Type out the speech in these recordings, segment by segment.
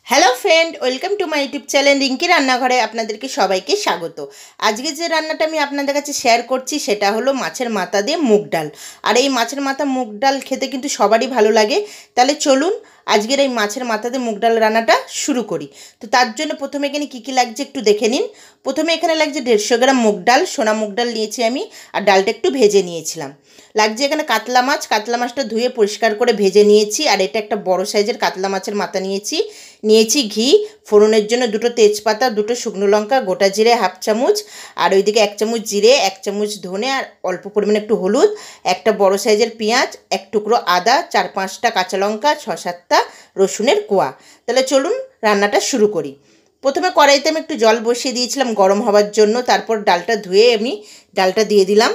Hello friend, welcome to my YouTube channel Rinki রান্নাঘরে আপনাদেরকে সবাইকে স্বাগত। আজকে যে রান্নাটা আমি আপনাদের কাছে শেয়ার করছি সেটা হলো মাছের মাথা দিয়ে মুগ ডাল। আর এই মাছের মাথা মুগ ডাল খেতে কিন্তু সবারই ভালো লাগে। তাহলে চলুন আজকের এই মাছের মাথা দিয়ে মুগ ডাল রান্নাটা শুরু করি। তো তার জন্য প্রথমে এখানে কী কী লাগছে একটু দেখে নিন। প্রথমে এখানে লাগছে 150 গ্রাম মুগ ডাল, সোনা মুগ ডাল নিয়েছি আমি, আর ডালটা একটু ভেজে নিয়েছিলাম। লাগছে এখানে কাতলা মাছ, কাতলা মাছটা ধুয়ে পরিষ্কার করে ভেজে নিয়েছি। আর এটা একটা বড় সাইজের কাতলা মাছের মাথা নিয়েছি ঘি, ফোড়নের জন্য 2টো তেজপাতা, 2টো শুকনো লঙ্কা, গোটা জিরে 1/2 চামচ, আর ওইদিকে 1 চামচ জিরে, 1 চামচ ধনে, আর অল্প পরিমাণে একটু হলুদ, একটা বড় সাইজের পেঁয়াজ, 1 টুকরো আদা, 4-5টা কাঁচা লঙ্কা, 6-7টা রসুনের কোয়া। তাহলে চলুন রান্নাটা শুরু করি। প্রথমে কড়াইতে আমি একটু জল বসিয়ে দিয়েছিলাম গরম হওয়ার জন্য। তারপর ডালটা ধুয়ে আমি ডালটা দিয়ে দিলাম।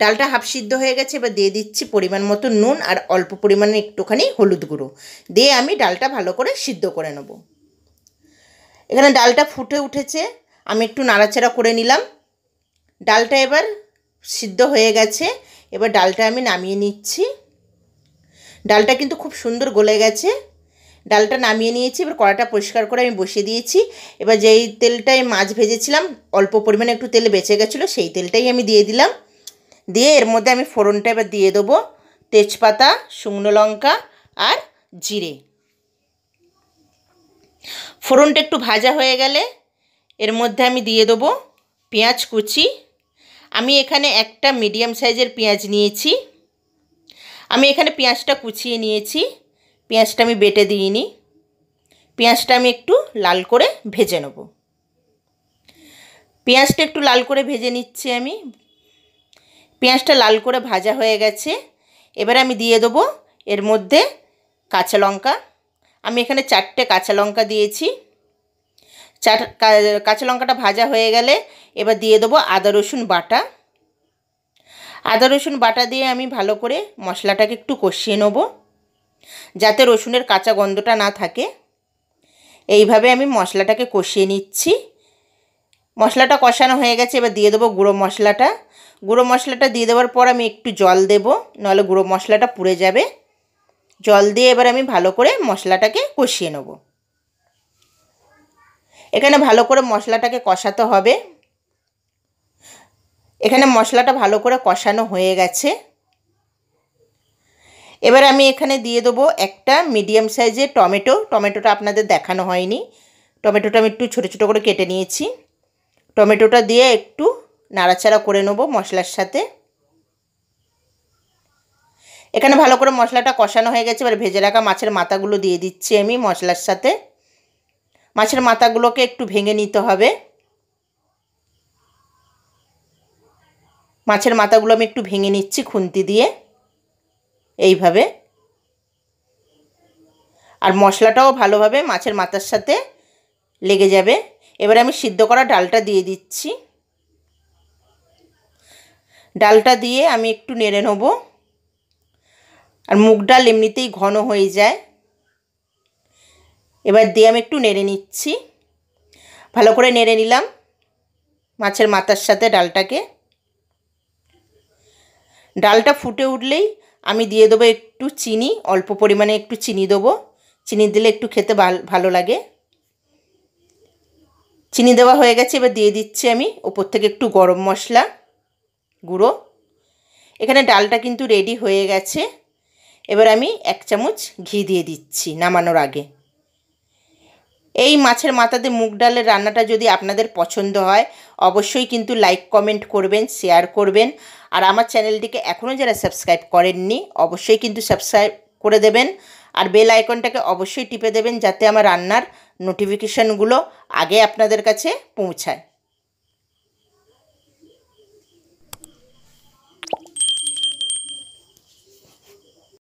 ডালটা হাফ সিদ্ধ হয়ে গেছে, এবার দিয়ে দিচ্ছি পরিমাণ মতো নুন আর অল্প পরিমাণে একটুখানি হলুদ গুঁড়ো দিয়ে আমি ডালটা ভালো করে সিদ্ধ করে নেব। এখানে ডালটা ফুটে উঠেছে, আমি একটু নাড়াচাড়া করে নিলাম। ডালটা এবার সিদ্ধ হয়ে গেছে, এবার ডালটা আমি নামিয়ে নিচ্ছি। ডালটা কিন্তু খুব সুন্দর গলে গেছে। ডালটা নামিয়ে নিয়েছি, এবার কড়াটা পরিষ্কার করে আমি বসিয়ে দিয়েছি। এবার যেই তেলটায় মাছ ভেজেছিলাম অল্প পরিমাণে একটু তেল বেঁচে গেছিলো, সেই তেলটাই আমি দিয়ে দিলাম। দিয়ে এর মধ্যে আমি ফোড়নটা এবার দিয়ে দেবো তেজপাতা, শুকনো লঙ্কা আর জিরে। ফোড়নটা একটু ভাজা হয়ে গেলে এর মধ্যে আমি দিয়ে দেবো পেঁয়াজ কুচি। আমি এখানে একটা মিডিয়াম সাইজের পেঁয়াজ নিয়েছি। আমি এখানে পেঁয়াজটা কুচিয়ে নিয়েছি, পেঁয়াজটা আমি বেটে দিইনি। পেঁয়াজটা আমি একটু লাল করে ভেজে নেব। পেঁয়াজটা একটু লাল করে ভেজে নিচ্ছি আমি। পেঁয়াজটা লাল করে ভাজা হয়ে গেছে, এবার আমি দিয়ে দেবো এর মধ্যে কাঁচা লঙ্কা। আমি এখানে 4টে কাঁচা লঙ্কা দিয়েছি। কাঁচা লঙ্কাটা ভাজা হয়ে গেলে এবার দিয়ে দেবো আদা রসুন বাটা। আদা রসুন বাটা দিয়ে আমি ভালো করে মশলাটাকে একটু কষিয়ে নেব, যাতে রসুনের কাঁচা গন্ধটা না থাকে। এইভাবে আমি মশলাটাকে কষিয়ে নিচ্ছি। মশলাটা কষানো হয়ে গেছে, এবার দিয়ে দেবো গুঁড়ো মশলাটা। গুঁড়ো মশলাটা দিয়ে দেওয়ার পর আমি একটু জল দেব, নাহলে গুঁড়ো মশলাটা পুড়ে যাবে। জল দিয়ে এবার আমি ভালো করে মশলাটাকে কষিয়ে নেব। এখানে ভালো করে মশলাটাকে কষাতে হবে। এখানে মশলাটা ভালো করে কষানো হয়ে গেছে। এবার আমি এখানে দিয়ে দেবো একটা মিডিয়াম সাইজের টমেটো। টমেটোটা আপনাদের দেখানো হয়নি। টমেটোটা আমি একটু ছোটো ছোটো করে কেটে নিয়েছি। টমেটোটা দিয়ে একটু নাড়াচাড়া করে নেব মশলার সাথে। এখানে ভালো করে মশলাটা কষানো হয়ে গেছে, এবার ভেজে রাখা মাছের মাথাগুলো দিয়ে দিচ্ছি আমি মশলার সাথে। মাছের মাথাগুলোকে একটু ভেঙে নিতে হবে। মাছের মাথাগুলো আমি একটু ভেঙে নিচ্ছি খুন্তি দিয়ে এইভাবে। আর মশলাটাও ভালোভাবে মাছের মাথার সাথে লেগে যাবে। এবার আমি সিদ্ধ করা ডালটা দিয়ে দিচ্ছি। ডালটা দিয়ে আমি একটু নেড়ে নেব। আর মুগ ডাল এমনিতেই ঘন হয়ে যায়। এবার দিয়ে আমি একটু নেড়ে নিচ্ছি। ভালো করে নেড়ে নিলাম মাছের মাথার সাথে ডালটাকে। ডালটা ফুটে উঠলেই আমি দিয়ে দেবো একটু চিনি, অল্প পরিমাণে একটু চিনি দেবো। চিনি দিলে একটু খেতে ভালো লাগে। চিনি দেওয়া হয়ে গেছে, এবার দিয়ে দিচ্ছি আমি ওপর থেকে একটু গরম মশলা গুঁড়ো। এখানে ডালটা কিন্তু রেডি হয়ে গেছে। এবার আমি 1 চামচ ঘি দিয়ে দিচ্ছি নামানোর আগে। এই মাছের মাথা দিয়ে মুগ ডালের রান্নাটা যদি আপনাদের পছন্দ হয় অবশ্যই কিন্তু লাইক কমেন্ট করবেন, শেয়ার করবেন। আর আমার চ্যানেলটিকে এখনও যারা সাবস্ক্রাইব করেননি অবশ্যই কিন্তু সাবস্ক্রাইব করে দেবেন। আর বেল আইকনটাকে অবশ্যই টিপে দেবেন, যাতে আমার রান্নার নোটিফিকেশানগুলো আগে আপনাদের কাছে পৌঁছায়।